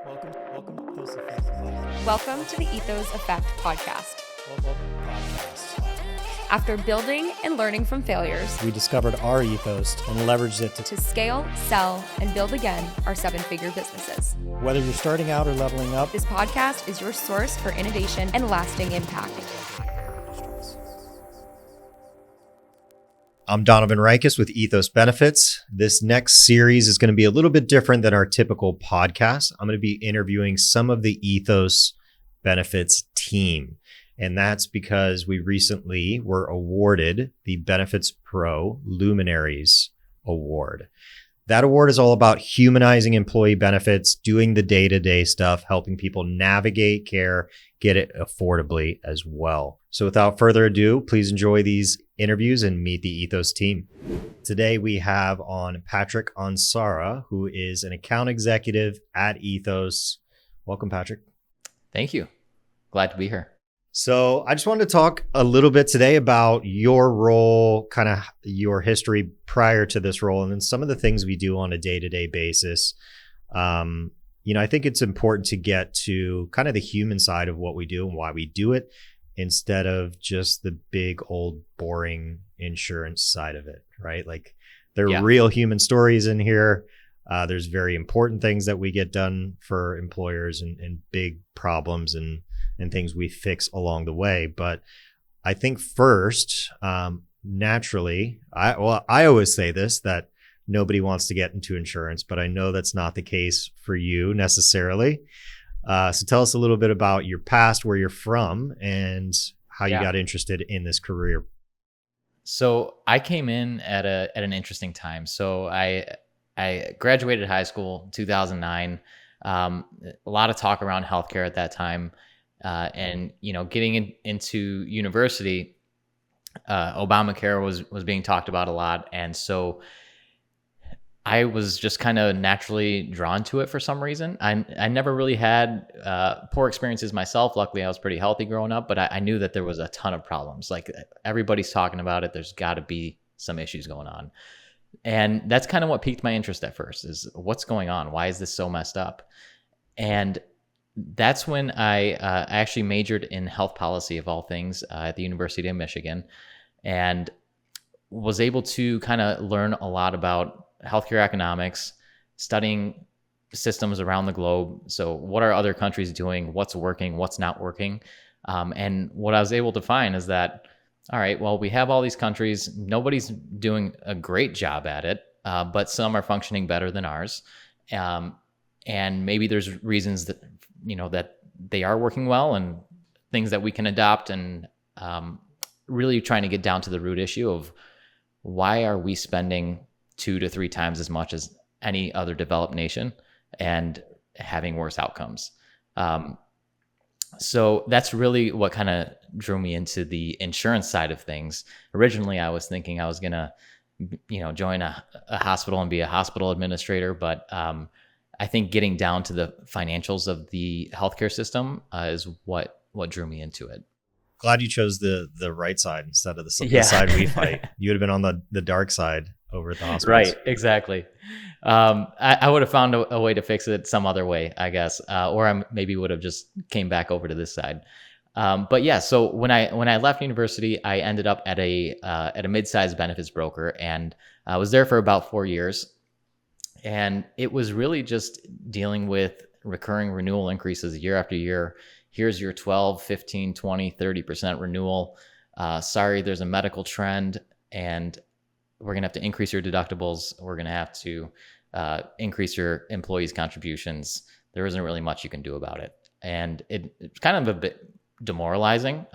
Welcome to Ethos Effect podcast. Welcome to the Ethos Effect podcast. After building and learning from failures, We discovered our ethos and leveraged it to scale, sell, and build again our seven-figure businesses. whether you're starting out or leveling up. This podcast is your source for innovation and lasting impact. I'm Donovan Ryckis with Ethos Benefits. This next series is going to be a little bit different than our typical podcast. I'm going to be interviewing some of the Ethos Benefits team. And that's because we recently were awarded the Benefits Pro Luminaries Award. That award is all about humanizing employee benefits, doing the day-to-day stuff, helping people navigate care, get it affordably as well. So without further ado, please enjoy these interviews and meet the Ethos team. Today we have on Patrick Ansara, who is an account executive at Ethos. Welcome, Patrick. Thank you. Glad to be here. So I just wanted to talk a little bit today about your role, kind of your history prior to this role, and then some of the things we do on a day-to-day basis. I think it's important to get to kind of the human side of what we do and why we do it, instead of just the big old boring insurance side of it, right? Like there are real human stories in here. There's very important things that we get done for employers and big problems and things we fix along the way. But I think first, naturally, I always say this, that nobody wants to get into insurance, but I know that's not the case for you necessarily. So tell us a little bit about your past, where you're from, and how you got interested in this career. So I came in at an interesting time. So I graduated high school in 2009. A lot of talk around healthcare at that time. And getting into university, Obamacare was being talked about a lot. And so I was just kind of naturally drawn to it for some reason. I never really had poor experiences myself. Luckily, I was pretty healthy growing up, but I knew that there was a ton of problems. Like everybody's talking about it. There's got to be some issues going on. And that's kind of what piqued my interest at first, is what's going on? Why is this so messed up? And that's when I actually majored in health policy, of all things, at the University of Michigan, and was able to kind of learn a lot about healthcare economics, studying systems around the globe. So what are other countries doing? What's working? What's not working? And what I was able to find is that, all right, well, we have all these countries. Nobody's doing a great job at it, but some are functioning better than ours. And maybe there's reasons that that they are working well, and things that we can adopt, and really trying to get down to the root issue of why are we spending 2 to 3 times as much as any other developed nation and having worse outcomes. So that's really what kind of drew me into the insurance side of things. Originally, I was thinking I was going to, join a hospital and be a hospital administrator, but I think getting down to the financials of the healthcare system is what drew me into it. Glad you chose the right side instead of the side we fight. You would have been on the dark side over at the hospital. Right, exactly. I would have found a way to fix it some other way, I guess, or I maybe would have just came back over to this side. But yeah, so when I left university, I ended up at a mid-sized benefits broker, and I was there for about 4 years. And it was really just dealing with recurring renewal increases year after year. Here's your 12, 15, 20, 30% renewal. Sorry, there's a medical trend, and we're going to have to increase your deductibles. We're going to have to increase your employees' contributions. There isn't really much you can do about it. And it's kind of a bit demoralizing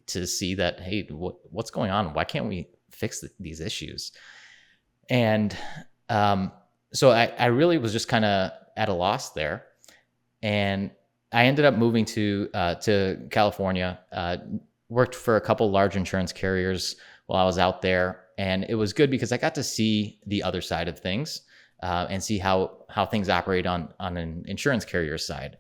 to see that, hey, what's going on? Why can't we fix these issues? And so I really was just kind of at a loss there. And I ended up moving to California, worked for a couple large insurance carriers while I was out there. And it was good because I got to see the other side of things and see how things operate on an insurance carrier side.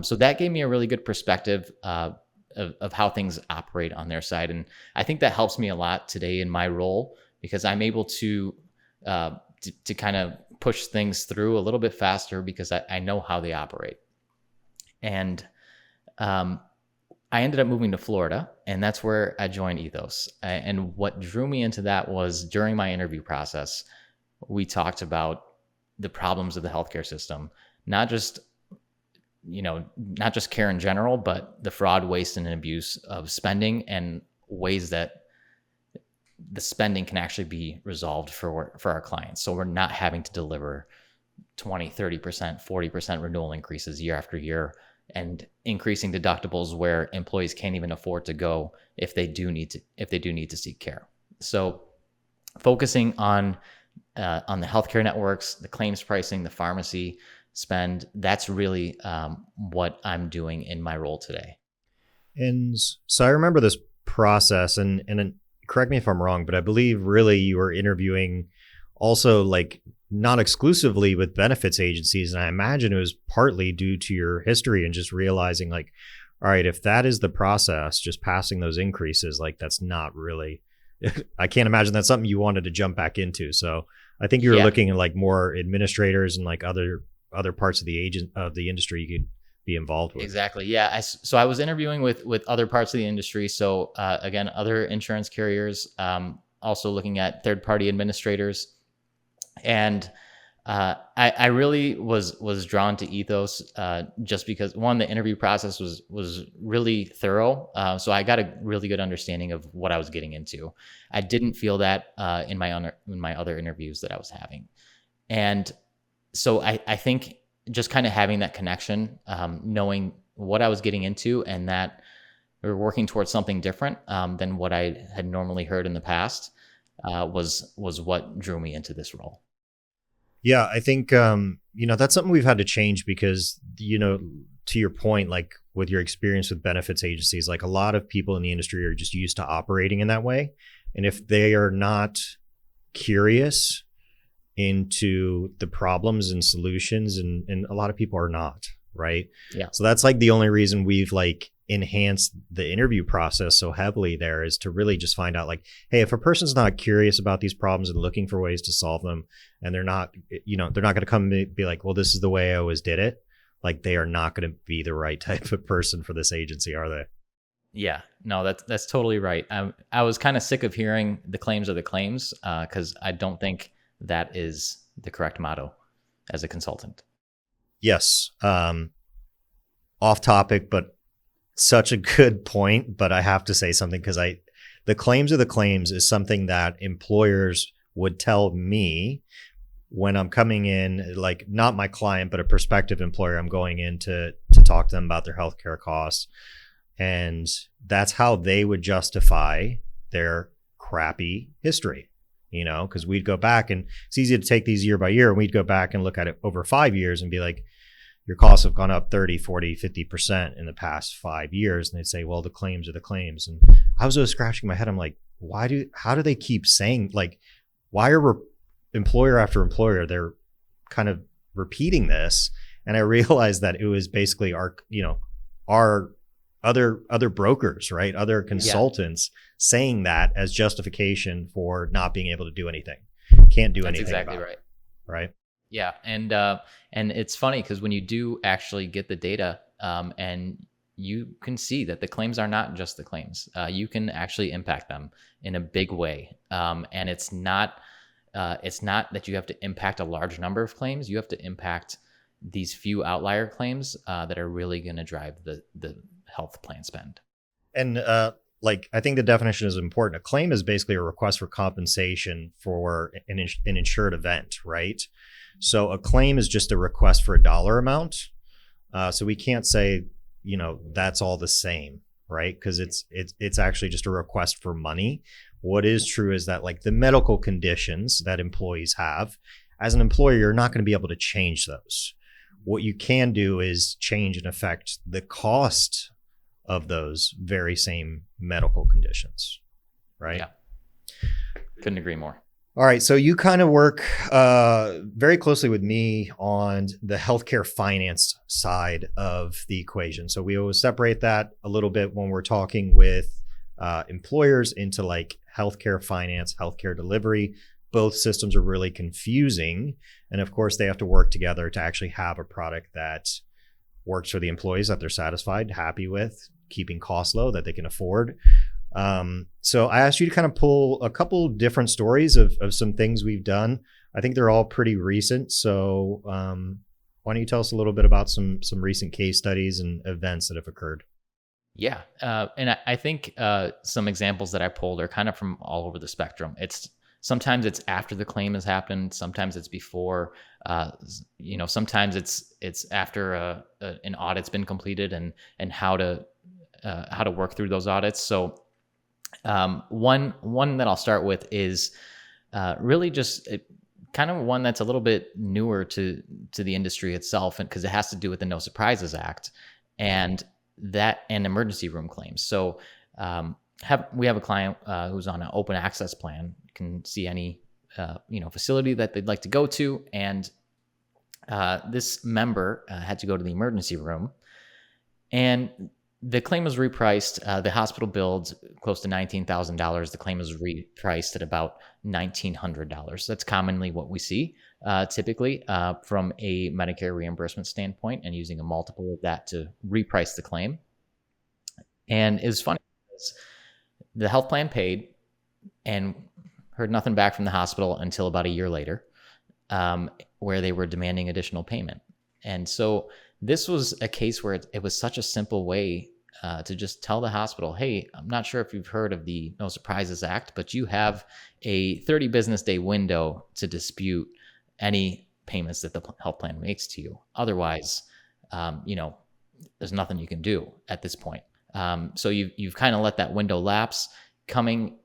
So that gave me a really good perspective of how things operate on their side. And I think that helps me a lot today in my role, because I'm able to kind of push things through a little bit faster because I know how they operate. And I ended up moving to Florida, and that's where I joined Ethos. And what drew me into that was during my interview process, we talked about the problems of the healthcare system, not just care in general, but the fraud, waste, and abuse of spending and ways that the spending can actually be resolved for our clients. So we're not having to deliver 20, 30%, 40% renewal increases year after year, and increasing deductibles where employees can't even afford to go if they do need to seek care. So focusing on the healthcare networks, the claims pricing, the pharmacy spend, that's really what I'm doing in my role today. And so I remember this process, and correct me if I'm wrong, but I believe really you were interviewing also like not exclusively with benefits agencies. And I imagine it was partly due to your history and just realizing like, all right, if that is the process, just passing those increases, like that's not really, I can't imagine that's something you wanted to jump back into. So I think you were looking at like more administrators and like other parts of the industry you could be involved with. Exactly. Yeah. So I was interviewing with other parts of the industry. So again, other insurance carriers, also looking at third-party administrators. And I really was drawn to Ethos just because, one, the interview process was really thorough. So I got a really good understanding of what I was getting into. I didn't feel that in my other interviews that I was having. And so I think just kind of having that connection, knowing what I was getting into and that we were working towards something different than what I had normally heard in the past was what drew me into this role. Yeah, I think, that's something we've had to change because, to your point, like with your experience with benefits agencies, like a lot of people in the industry are just used to operating in that way. And if they are not curious into the problems and solutions, and a lot of people are not, right? Yeah. So that's like the only reason we've like enhanced the interview process so heavily there, is to really just find out like, hey, if a person's not curious about these problems and looking for ways to solve them, and they're not going to come and be like, well, this is the way I always did it. Like they are not going to be the right type of person for this agency, are they? Yeah, no, that's totally right. I was kind of sick of hearing the claims are the claims because I don't think that is the correct motto as a consultant. Yes. Off topic, but such a good point. But I have to say something because the claims are the claims is something that employers would tell me when I'm coming in, like not my client, but a prospective employer. I'm going in to talk to them about their healthcare costs. And that's how they would justify their crappy history, because we'd go back, and it's easy to take these year by year, and we'd go back and look at it over 5 years and be like, your costs have gone up 30, 40, 50% in the past 5 years. And they'd say, well, the claims are the claims. And I was always scratching my head. I'm like, how do they keep saying, like, why are employer after employer, they're kind of repeating this? And I realized that it was basically our other brokers, right? Other consultants saying that as justification for not being able to do anything. Can't do anything. That's exactly right. Right. Yeah. And it's funny because when you do actually get the data and you can see that the claims are not just the claims, you can actually impact them in a big way. And it's not that you have to impact a large number of claims. You have to impact these few outlier claims that are really going to drive the health plan spend. And I think the definition is important. A claim is basically a request for compensation for an insured event, right? So a claim is just a request for a dollar amount. So we can't say, that's all the same, right? Because it's actually just a request for money. What is true is that like the medical conditions that employees have, as an employer, you're not going to be able to change those. What you can do is change and affect the cost of those very same medical conditions, right? Yeah. Couldn't agree more. All right. So you kind of work very closely with me on the healthcare finance side of the equation. So we always separate that a little bit when we're talking with employers into like healthcare finance, healthcare delivery. Both systems are really confusing And of course, they have to work together to actually have a product that works for the employees, that they're satisfied, happy with, keeping costs low, that they can afford. So I asked you to kind of pull a couple different stories of some things we've done. I think they're all pretty recent. So why don't you tell us a little bit about some recent case studies and events that have occurred? Yeah. And I think some examples that I pulled are kind of from all over the spectrum. Sometimes it's after the claim has happened. Sometimes it's before. Sometimes it's after an audit's been completed and how to work through those audits. So one that I'll start with is really just kind of one that's a little bit newer to the industry itself, and because it has to do with the No Surprises Act and emergency room claims. So we have a client who's on an open access plan, can see any facility that they'd like to go to, and this member had to go to the emergency room, and the claim was repriced. The hospital billed close to $19,000. The claim was repriced at about $1,900. That's commonly what we see typically from a Medicare reimbursement standpoint, and using a multiple of that to reprice the claim. And it was funny because the health plan paid and heard nothing back from the hospital until about a year later, where they were demanding additional payment. And so this was a case where it was such a simple way to just tell the hospital, hey, I'm not sure if you've heard of the No Surprises Act, but you have a 30 business day window to dispute any payments that the health plan makes to you. Otherwise, there's nothing you can do at this point. So you've kind of let that window lapse. Coming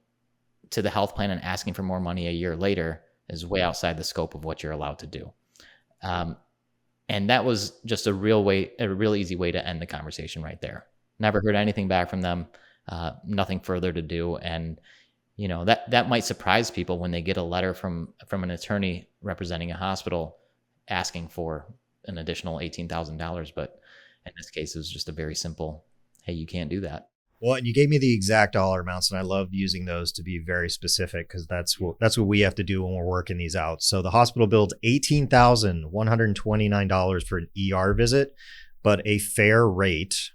to the health plan and asking for more money a year later is way outside the scope of what you're allowed to do. And that was just a real easy way to end the conversation right there. Never heard anything back from them, nothing further to do. And, that might surprise people when they get a letter from an attorney representing a hospital asking for an additional $18,000. But in this case, it was just a very simple, hey, you can't do that. Well, and you gave me the exact dollar amounts, and I love using those to be very specific, because that's what we have to do when we're working these out. So the hospital billed $18,129 for an ER visit, but a fair rate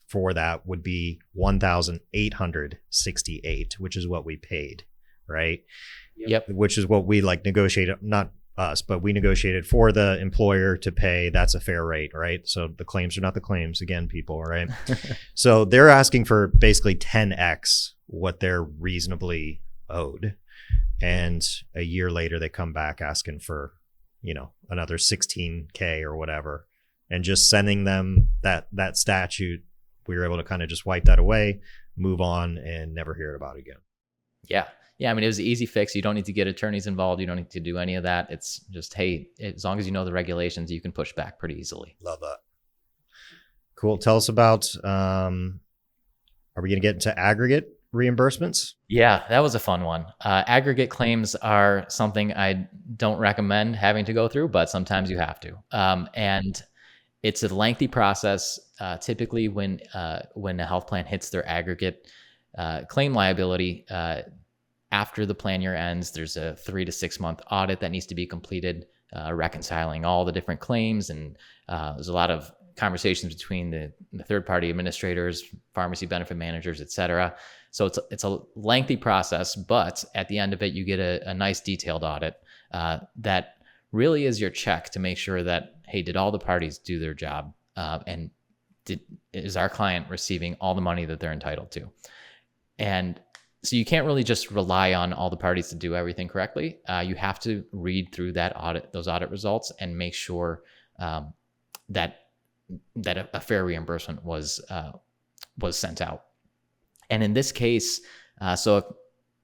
for that would be $1,868, which is what we paid, right? Yep. Which is what we negotiated, not us, but we negotiated for the employer to pay. That's a fair rate, right? So the claims are not the claims, again, people, right? So they're asking for basically 10x what they're reasonably owed. And a year later, they come back asking for, another $16K or whatever. And just sending them that statute, we were able to kind of just wipe that away, move on, and never hear about it again. Yeah. Yeah, I mean, it was an easy fix. You don't need to get attorneys involved. You don't need to do any of that. It's just, hey, as long as you know the regulations, you can push back pretty easily. Love that. Cool. Tell us about, are we going to get into aggregate reimbursements? Yeah, that was a fun one. Aggregate claims are something I don't recommend having to go through, but sometimes you have to. And it's a lengthy process. Typically, when a health plan hits their aggregate claim liability, after the plan year ends, there's a 3 to 6 month audit that needs to be completed, reconciling all the different claims. And there's a lot of conversations between the third party administrators, pharmacy benefit managers, et cetera. So it's a lengthy process, but at the end of it, you get a nice detailed audit that really is your check to make sure that, hey, did all the parties do their job? And is our client receiving all the money that they're entitled to? And so you can't really just rely on all the parties to do everything correctly. You have to read through those audit results and make sure that a fair reimbursement was sent out. And in this case, so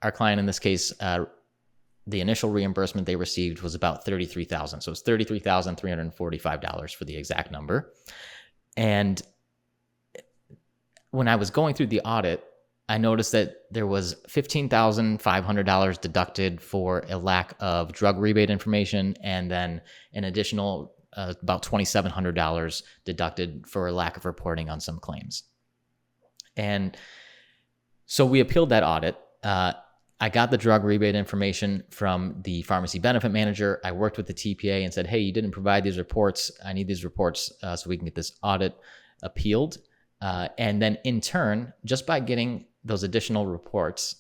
our client in this case, the initial reimbursement they received was about $33,000. So it's $33,345 for the exact number. And when I was going through the audit, I noticed that there was $15,500 deducted for a lack of drug rebate information, and then an additional about $2,700 deducted for a lack of reporting on some claims. And so we appealed that audit. I got the drug rebate information from the pharmacy benefit manager. I worked with the TPA and said, hey, you didn't provide these reports. I need these reports so we can get this audit appealed. And then in turn, just by getting those additional reports,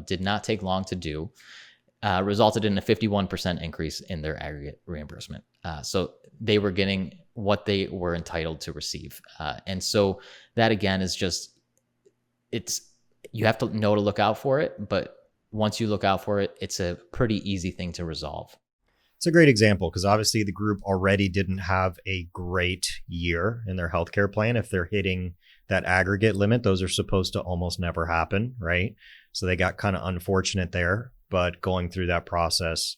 did not take long to do, resulted in a 51% increase in their aggregate reimbursement. So they were getting what they were entitled to receive. And so that again is just, you have to know to look out for it, but once you look out for it, it's a pretty easy thing to resolve. It's a great example because obviously the group already didn't have a great year in their healthcare plan. If they're hitting that aggregate limit, those are supposed to almost never happen, right? So they got kind of unfortunate there, but going through that process,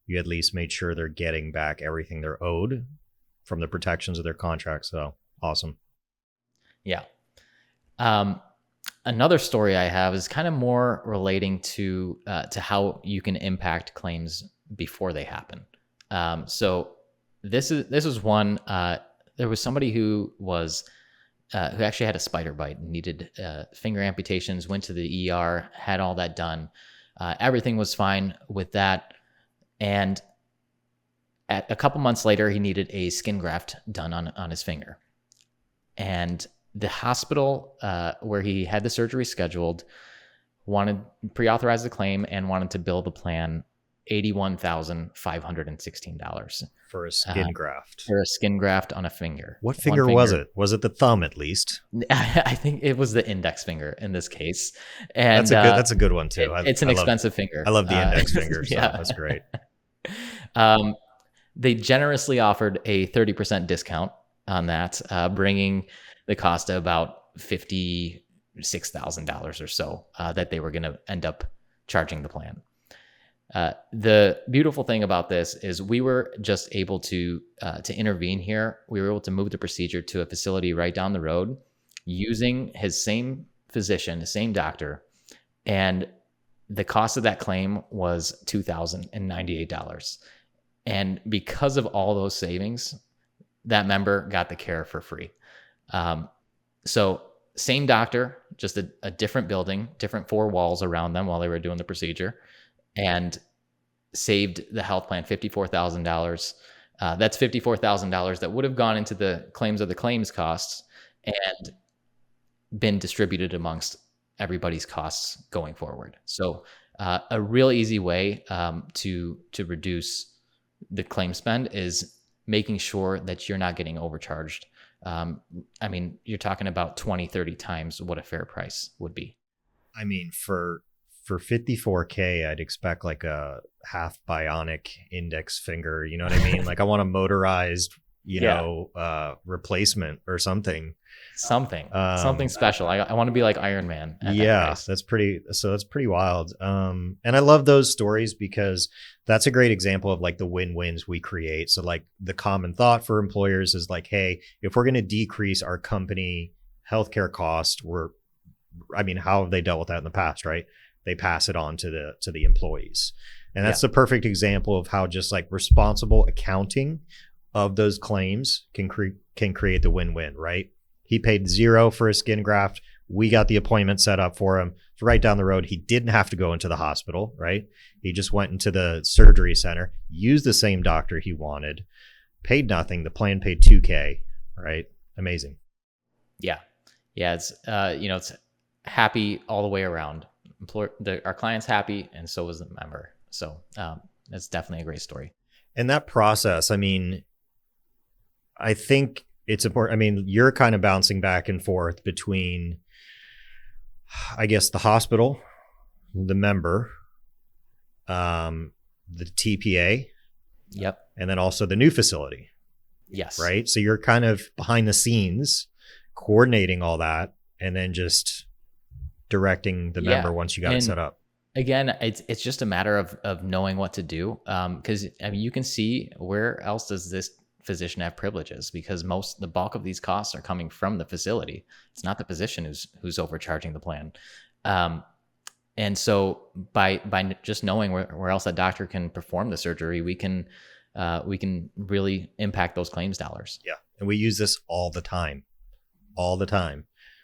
you at least made sure they're getting back everything they're owed from the protections of their contract. So awesome. Yeah. Another story I have is kind of more relating to how you can impact claims before they happen. So this is one. There was somebody who actually had a spider bite and needed finger amputations. Went to the ER, had all that done. Everything was fine with that, and a couple months later, he needed a skin graft done on his finger, and the hospital where he had the surgery scheduled pre-authorized the claim and wanted to bill the plan $81,516 for a skin graft. For a skin graft on a finger. What finger was it? Was it the thumb at least? I think it was the index finger in this case. And that's a good one too. It's an expensive finger. I love the index finger. So yeah. That's great. They generously offered a 30% discount on that, bringing the cost to about $56,000 or so that they were going to end up charging the plan. The beautiful thing about this is we were just able to intervene here. We were able to move the procedure to a facility right down the road using his same physician, the same doctor, and the cost of that claim was $2,098. And because of all those savings, that member got the care for free. So same doctor, just a different building, different four walls around them while they were doing the procedure, and saved the health plan $54,000. That's $54,000 that would have gone into the claims of the claims costs and been distributed amongst everybody's costs going forward. So a real easy way to reduce the claim spend is making sure that you're not getting overcharged. You're talking about 20, 30 times what a fair price would be. I mean, for $54K, I'd expect like a half bionic index finger. You know what I mean? Like I want a motorized, replacement or something. Something special. I want to be like Iron Man. That's pretty wild. And I love those stories because that's a great example of like the win-wins we create. So like the common thought for employers is like, hey, if we're going to decrease our company healthcare cost, how have they dealt with that in the past, right? They pass it on to the employees. And that's the perfect example of how just like responsible accounting of those claims can create the win-win, right? He paid $0 for a skin graft. We got the appointment set up for him. It's right down the road. He didn't have to go into the hospital, right? He just went into the surgery center, used the same doctor he wanted, paid nothing. The plan paid $2K, right? Amazing. Yeah. It's, it's happy all the way around. Our client's happy, and so is the member. So that's definitely a great story. And that process, I think it's important. You're kind of bouncing back and forth between, I guess, the hospital, the member, the TPA. Yep. And then also the new facility. Yes. Right. So you're kind of behind the scenes coordinating all that and then just directing the member once you got it set up. Again, it's just a matter of knowing what to do. Because you can see where else does this physician have privileges, because the bulk of these costs are coming from the facility. It's not the physician who's overcharging the plan. And so by just knowing where else that doctor can perform the surgery, we can really impact those claims dollars. Yeah. And we use this all the time.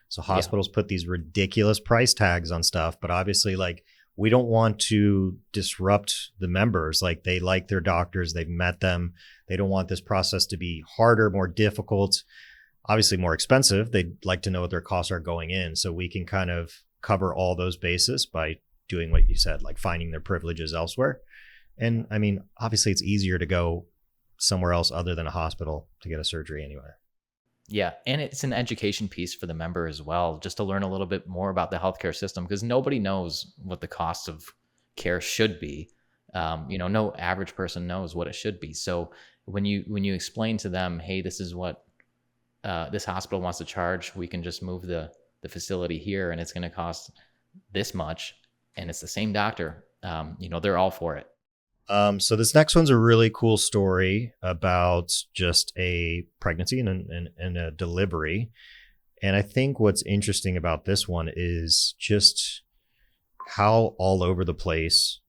So hospitals put these ridiculous price tags on stuff, but obviously like we don't want to disrupt the members. Like, they like their doctors, they've met them. They don't want this process to be harder, more difficult, obviously more expensive. They'd like to know what their costs are going in. So we can kind of cover all those bases by doing what you said, like finding their privileges elsewhere. And I mean, obviously it's easier to go somewhere else other than a hospital to get a surgery anywhere. Yeah. And it's an education piece for the member as well, just to learn a little bit more about the healthcare system, because nobody knows what the cost of care should be. No average person knows what it should be. So when you explain to them, hey, this is what this hospital wants to charge, we can just move the facility here and it's going to cost this much, and it's the same doctor, they're all for it. So this next one's a really cool story about just a pregnancy and a delivery. And I think what's interesting about this one is just how all over the place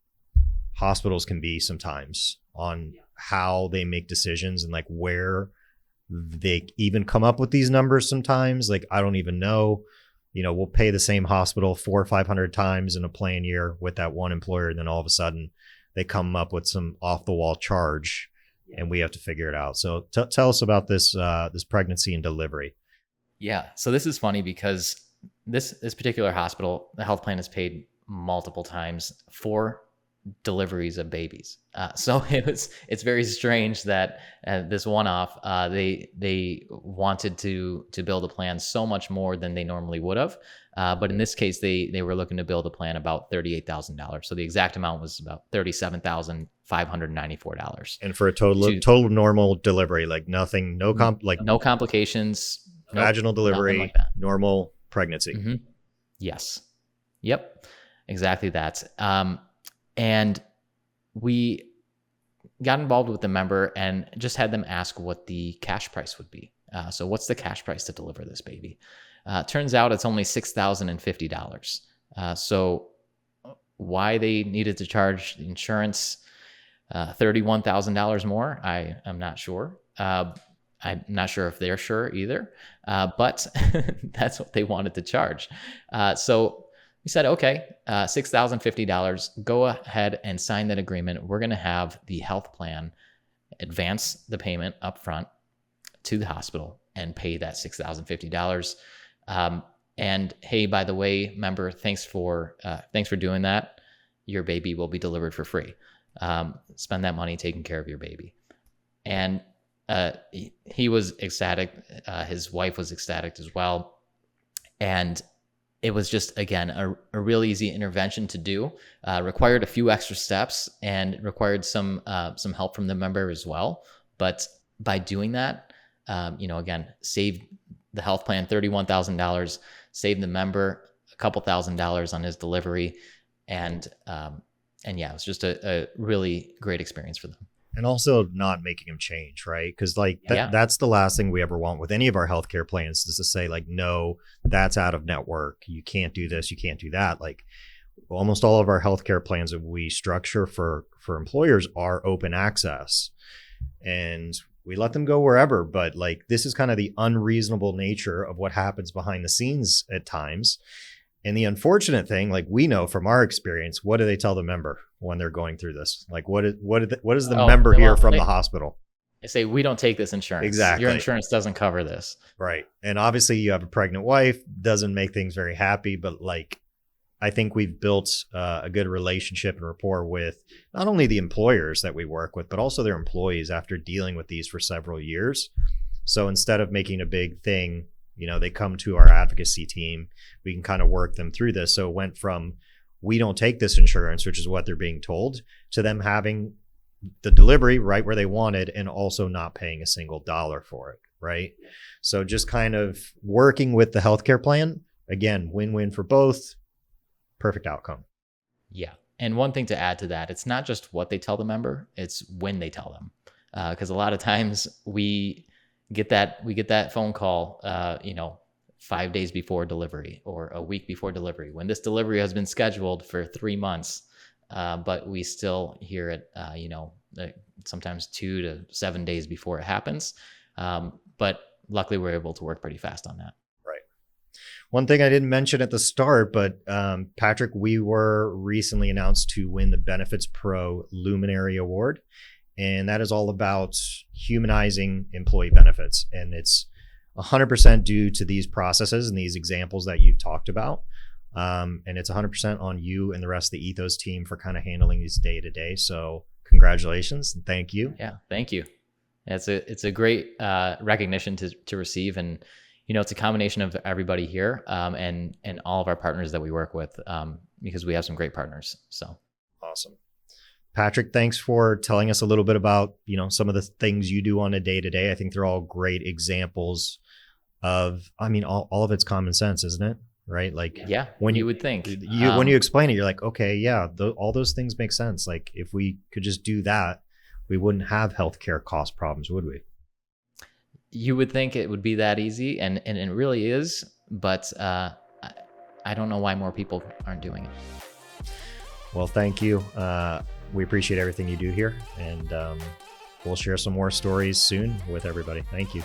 hospitals can be sometimes on how they make decisions, and like where they even come up with these numbers sometimes. Like, I don't even know, we'll pay the same hospital 400 or 500 times in a plan year with that one employer. And then all of a sudden they come up with some off the wall charge and we have to figure it out. So tell us about this pregnancy and delivery. Yeah. So this is funny because this particular hospital, the health plan has paid multiple times for deliveries of babies. So it's very strange that this one-off, they wanted to build a plan so much more than they normally would have. But in this case, they were looking to build a plan about $38,000. So the exact amount was about $37,594. And for a total normal delivery, like nothing, no complications, vaginal delivery, like that. Normal pregnancy. Mm-hmm. Yes. Yep. Exactly that. And we got involved with the member and just had them ask what the cash price would be. So what's the cash price to deliver this baby? Turns out it's only $6,050. So why they needed to charge the insurance $31,000 more, I'm not sure. I'm not sure if they're sure either, but that's what they wanted to charge. So we said, okay, $6,050, go ahead and sign that agreement. We're going to have the health plan advance the payment up front to the hospital and pay that $6,050. And hey, by the way, member, thanks for doing that. Your baby will be delivered for free. Spend that money taking care of your baby. And he was ecstatic. His wife was ecstatic as well. And it was just, again, a real easy intervention to do. Required a few extra steps and required some help from the member as well. But by doing that, again, saved the health plan $31,000, saved the member a couple $1,000s on his delivery, and yeah, it was just a really great experience for them. And also not making them change, right? Because that's the last thing we ever want with any of our healthcare plans, is to say like, no, that's out of network. You can't do this. You can't do that. Like, almost all of our healthcare plans that we structure for employers are open access, and we let them go wherever. But like, this is kind of the unreasonable nature of what happens behind the scenes at times. And the unfortunate thing, like, we know from our experience, what do they tell the member when they're going through this? Like, what does the member hear from the hospital? They say, we don't take this insurance. Exactly. Your insurance doesn't cover this. Right. And obviously you have a pregnant wife, doesn't make things very happy, but like, I think we've built a good relationship and rapport with not only the employers that we work with, but also their employees after dealing with these for several years. So instead of making a big thing, they come to our advocacy team, we can kind of work them through this. So it went from, we don't take this insurance, which is what they're being told, to them having the delivery right where they wanted and also not paying a single dollar for it. Right. So just kind of working with the healthcare plan, again, win-win for both. Perfect outcome. Yeah. And one thing to add to that, it's not just what they tell the member, it's when they tell them. Because a lot of times we get that phone call, 5 days before delivery or a week before delivery, when this delivery has been scheduled for 3 months, but we still hear it, sometimes 2 to 7 days before it happens. But luckily we're able to work pretty fast on that. One thing I didn't mention at the start, but Patrick, we were recently announced to win the Benefits Pro Luminary Award. And that is all about humanizing employee benefits. And it's 100% due to these processes and these examples that you've talked about. And it's 100% on you and the rest of the Ethos team for kind of handling these day to day. So congratulations and thank you. Yeah, thank you. It's a great recognition to receive, and it's a combination of everybody here and all of our partners that we work with because we have some great partners. So awesome. Patrick, thanks for telling us a little bit about some of the things you do on a day to day. I think they're all great examples of, all of it's common sense, isn't it? Right? Like, yeah, when you would think when you explain it, you're like, okay, yeah, all those things make sense. Like, if we could just do that, we wouldn't have healthcare cost problems, would we? You would think it would be that easy, and it really is, but I don't know why more people aren't doing it. Well, thank you. We appreciate everything you do here, and we'll share some more stories soon with everybody. Thank you.